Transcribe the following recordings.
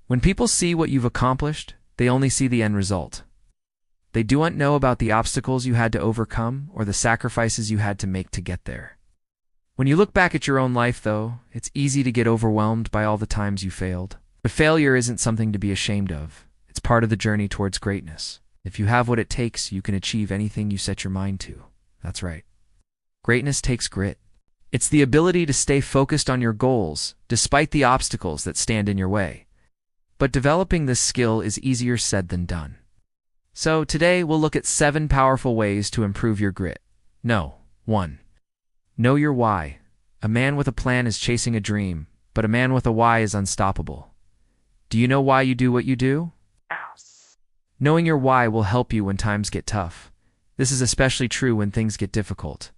When people see what you've accomplished, they only see the end result. They don't know about the obstacles you had to overcome or the sacrifices you had to make to get there. When you look back at your own life, though, it's easy to get overwhelmed by all the times you failed. But failure isn't something to be ashamed of. It's part of the journey towards greatness. If you have what it takes, you can achieve anything you set your mind to. That's right. Greatness takes grit. It's the ability to stay focused on your goals, despite the obstacles that stand in your way. But developing this skill is easier said than done. So today we'll look at 7 powerful ways to improve your grit. 1. Know your why. A man with a plan is chasing a dream, but a man with a why is unstoppable. Do you know why you do what you do? Knowing your why will help you when times get tough. This is especially true when things get difficult.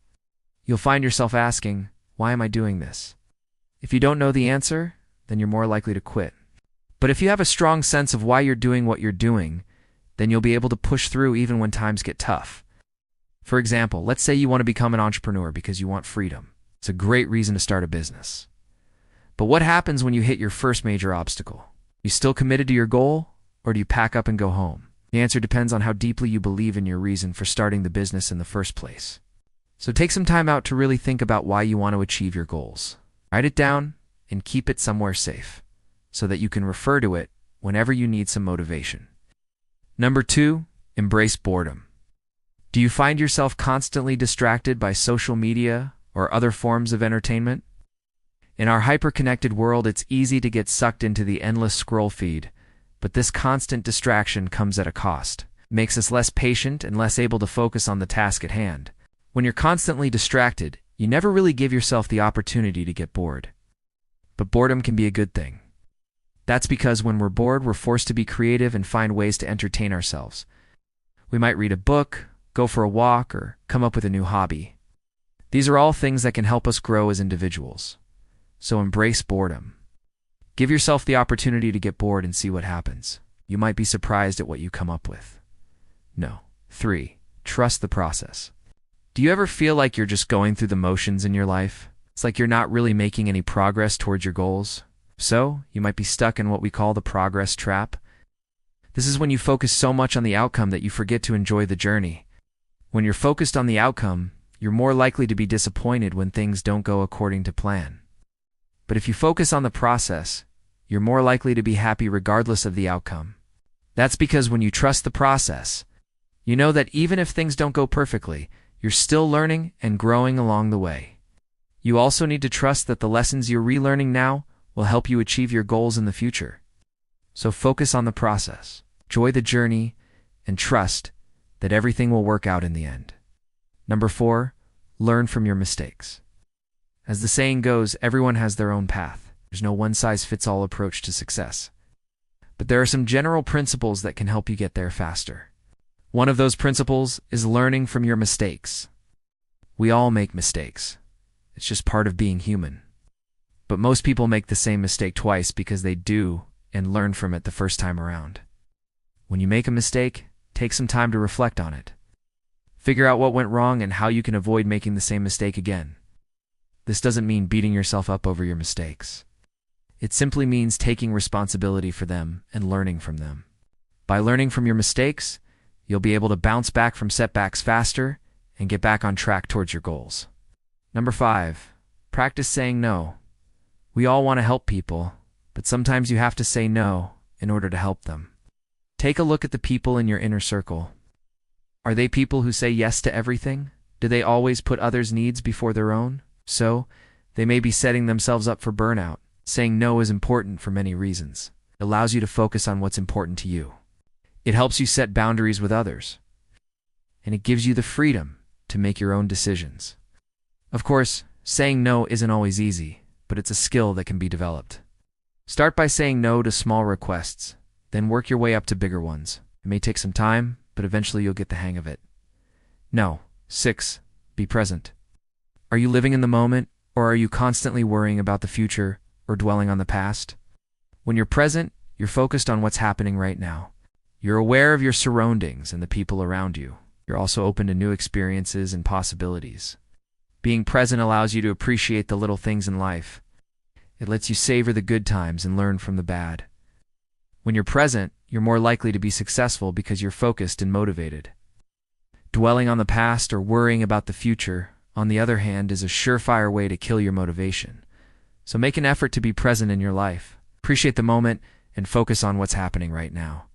You'll find yourself asking, why am I doing this? If you don't know the answer, then you're more likely to quit. But if you have a strong sense of why you're doing what you're doing, then you'll be able to push through even when times get tough. For example, let's say you want to become an entrepreneur because you want freedom. It's a great reason to start a business. But what happens when you hit your first major obstacle? You still committed to your goal, or do you pack up and go home? The answer depends on how deeply you believe in your reason for starting the business in the first place. So take some time out to really think about why you want to achieve your goals. Write it down and keep it somewhere safe, so that you can refer to it whenever you need some motivation. 2. Embrace boredom. Do you find yourself constantly distracted by social media or other forms of entertainment? In our hyper-connected world, it's easy to get sucked into the endless scroll feed, but this constant distraction comes at a cost. It makes us less patient and less able to focus on the task at hand. When you're constantly distracted, you never really give yourself the opportunity to get bored. But boredom can be a good thing. That's because when we're bored, we're forced to be creative and find ways to entertain ourselves. We might read a book, go for a walk, or come up with a new hobby. These are all things that can help us grow as individuals. So embrace boredom. Give yourself the opportunity to get bored and see what happens. You might be surprised at what you come up with. 3. Trust the process. Do you ever feel like you're just going through the motions in your life? It's like you're not really making any progress towards your goals. So, you might be stuck in what we call the progress trap. This is when you focus so much on the outcome that you forget to enjoy the journey. When you're focused on the outcome, you're more likely to be disappointed when things don't go according to plan. But if you focus on the process, you're more likely to be happy regardless of the outcome. That's because when you trust the process, you know that even if things don't go perfectly, you're still learning and growing along the way. You also need to trust that the lessons you're relearning now will help you achieve your goals in the future. So focus on the process, enjoy the journey, and trust that everything will work out in the end. 4. Learn from your mistakes. As the saying goes, everyone has their own path. There's no one-size-fits-all approach to success. But there are some general principles that can help you get there faster. One of those principles is learning from your mistakes. We all make mistakes. It's just part of being human. But most people make the same mistake twice because they do and learn from it the first time around. When you make a mistake, take some time to reflect on it. Figure out what went wrong and how you can avoid making the same mistake again. This doesn't mean beating yourself up over your mistakes. It simply means taking responsibility for them and learning from them. By learning from your mistakes, you'll be able to bounce back from setbacks faster and get back on track towards your goals. 5. Practice saying no. We all want to help people, but sometimes you have to say no in order to help them. Take a look at the people in your inner circle. Are they people who say yes to everything? Do they always put others' needs before their own? So, they may be setting themselves up for burnout. Saying no is important for many reasons. It allows you to focus on what's important to you. It helps you set boundaries with others. And it gives you the freedom to make your own decisions. Of course, saying no isn't always easy, but it's a skill that can be developed. Start by saying no to small requests, then work your way up to bigger ones. It may take some time, but eventually you'll get the hang of it. 6. Be present. Are you living in the moment, or are you constantly worrying about the future or dwelling on the past? When you're present, you're focused on what's happening right now. You're aware of your surroundings and the people around you. You're also open to new experiences and possibilities. Being present allows you to appreciate the little things in life. It lets you savor the good times and learn from the bad. When you're present, you're more likely to be successful because you're focused and motivated. Dwelling on the past or worrying about the future, on the other hand, is a surefire way to kill your motivation. So make an effort to be present in your life. Appreciate the moment and focus on what's happening right now.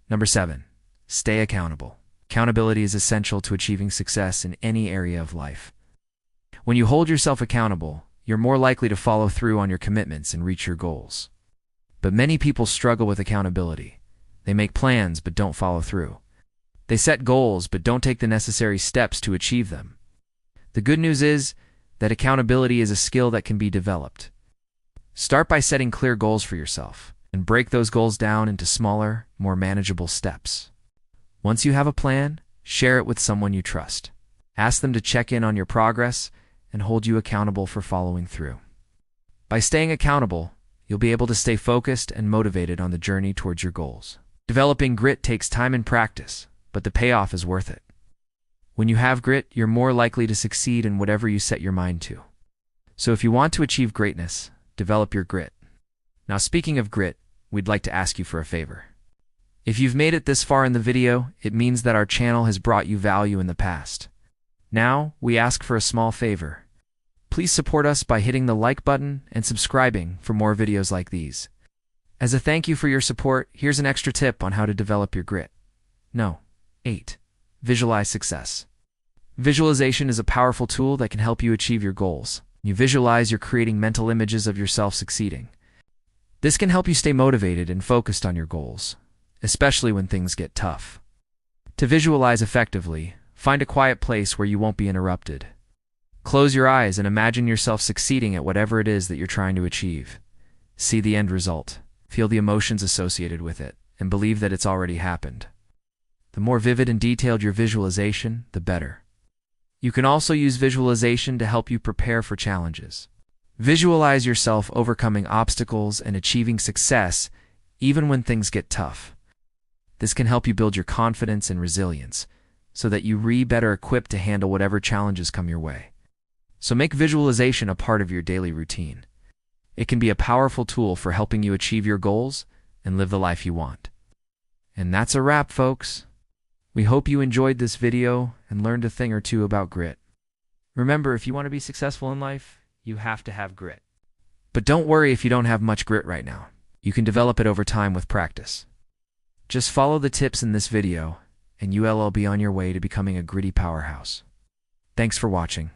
Number 7, stay accountable. Accountability is essential to achieving success in any area of life. When you hold yourself accountable, you're more likely to follow through on your commitments and reach your goals. But many people struggle with accountability. They make plans but don't follow through. They set goals but don't take the necessary steps to achieve them. The good news is that accountability is a skill that can be developed. Start by setting clear goals for yourself and break those goals down into smaller, more manageable steps. Once you have a plan, share it with someone you trust. Ask them to check in on your progress and hold you accountable for following through. By staying accountable, you'll be able to stay focused and motivated on the journey towards your goals. Developing grit takes time and practice, but the payoff is worth it. When you have grit, you're more likely to succeed in whatever you set your mind to. So if you want to achieve greatness, develop your grit. Now, speaking of grit, we'd like to ask you for a favor. If you've made it this far in the video, it means that our channel has brought you value in the past. Now, we ask for a small favor. Please support us by hitting the like button and subscribing for more videos like these. As a thank you for your support, here's an extra tip on how to develop your grit. 8. Visualize success. Visualization is a powerful tool that can help you achieve your goals. You visualize, you're creating mental images of yourself succeeding. This can help you stay motivated and focused on your goals, especially when things get tough. To visualize effectively, find a quiet place where you won't be interrupted. Close your eyes and imagine yourself succeeding at whatever it is that you're trying to achieve. See the end result, feel the emotions associated with it, and believe that it's already happened. The more vivid and detailed your visualization, the better. You can also use visualization to help you prepare for challenges. Visualize yourself overcoming obstacles and achieving success, even when things get tough. This can help you build your confidence and resilience, so that you're better equipped to handle whatever challenges come your way. So make visualization a part of your daily routine. It can be a powerful tool for helping you achieve your goals and live the life you want. And that's a wrap, folks. We hope you enjoyed this video and learned a thing or two about grit. Remember, if you want to be successful in life, you have to have grit. But don't worry if you don't have much grit right now. You can develop it over time with practice. Just follow the tips in this video, and you'll be on your way to becoming a gritty powerhouse. Thanks for watching.